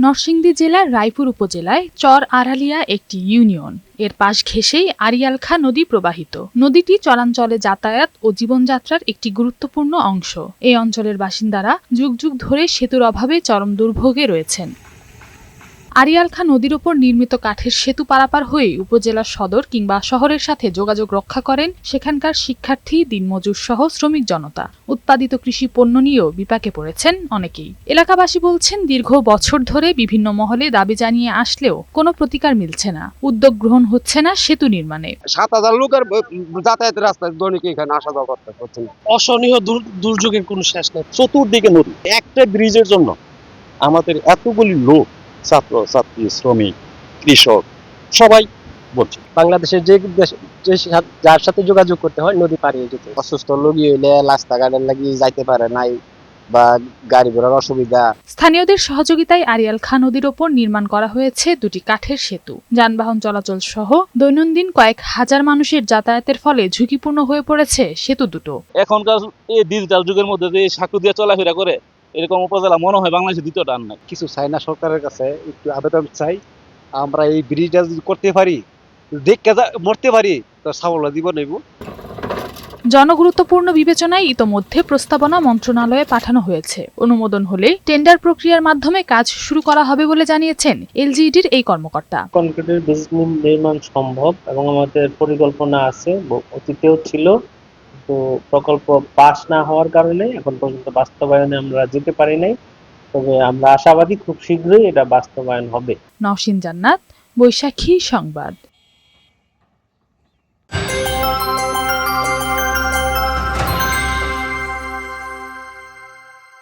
নরসিংদী জেলার রায়পুর উপজেলায় চর আড়ালিয়া একটি ইউনিয়ন। এর পাশ ঘেঁষেই আড়িয়ালখা নদী প্রবাহিত। নদীটি চরাঞ্চলে যাতায়াত ও জীবনযাত্রার একটি গুরুত্বপূর্ণ অংশ। এই অঞ্চলের বাসিন্দারা যুগ যুগ ধরে সেতুর অভাবে চরম দুর্ভোগে রয়েছেন। আড়িয়ালখা নদীর ওপর নির্মিত কাঠের সেতু পারাপার হয়ে উপজেলার সদর কিংবা শহরের সাথে যোগাযোগ রক্ষা করেন সেখানকার শিক্ষার্থী, দিনমজুর সহ শ্রমিক জনতা। উৎপাদিত কৃষি পণ্য নিয়েও বিপাকে পড়েছেন অনেকেই। এলাকাবাসী বলছেন, দীর্ঘ বছর ধরে বিভিন্ন মহলে দাবি জানিয়ে আসলেও কোনো প্রতিকার মিলছে না। উদ্যোগ গ্রহণ হচ্ছে না সেতু নির্মাণে। ৭,০০০ লোকের যাতায়াতের রাস্তায় দৈনিক এখানে আসা যাওয়া করতে হচ্ছে। অসহনীয় দুর্যোগের কোনো শেষ নেই। চতুর্দিকে নদী। একটা ব্রিজের জন্য আমাদের এতগুলি লোক, ছাত্র ছাত্রী, শ্রমিক, কৃষক সবাই বলছে। বাংলাদেশের যার সাথে যোগাযোগ করতে হয় নদী পাড়িয়ে যেতে। অসুস্থ রোগী হইলে রাস্তাঘাটের লাগি যাইতে পারে নাই বা গাড়ি ঘোড়ার অসুবিধা। স্থানীয়দের সহযোগিতায় আড়িয়ালখা নদীর ওপর নির্মাণ করা হয়েছে দুটি কাঠের সেতু। যানবাহন চলাচল সহ দৈনন্দিন কয়েক হাজার মানুষের যাতায়াতের ফলে ঝুঁকিপূর্ণ হয়ে পড়েছে সেতু দুটো। এখনকার এই ডিজিটাল যুগের মধ্যে যে সাঁকু দিয়ে চলাফেরা করে এরকম উপজেলা মনে হয় বাংলাদেশের দ্বিতীয়টা আর নাই। কিছু চাই না, সরকারের কাছে একটু আবেদন চাই, আমরা এই ব্রিজটা যদি করতে পারি, দেখে মরতে পারি, তো সাবলম্বী জীবন নেব। জনগুরুত্বপূর্ণ বিবেচনায় ইতোমধ্যে প্রস্তাবনা মন্ত্রণালয়ে পাঠানো হয়েছে। অনুমোদন হলে টেন্ডার প্রক্রিয়ার মাধ্যমে কাজ শুরু করা হবে বলে জানিয়েছেন এলজিইডির এই কর্মকর্তা। কনক্রিটের ব্রিজ নির্মাণ সম্ভব এবং আমাদের পরিকল্পনা আছে, অতীতেও ছিল। তো প্রকল্প পাস না হওয়ার কারণে এখন পর্যন্ত বাস্তবায়নে আমরা যেতে পারি নাই। তবে আমরা আশাবাদী খুব শীঘ্রই এটা বাস্তবায়ন হবে। নওশীন জান্নাত, বৈশাখী সংবাদ।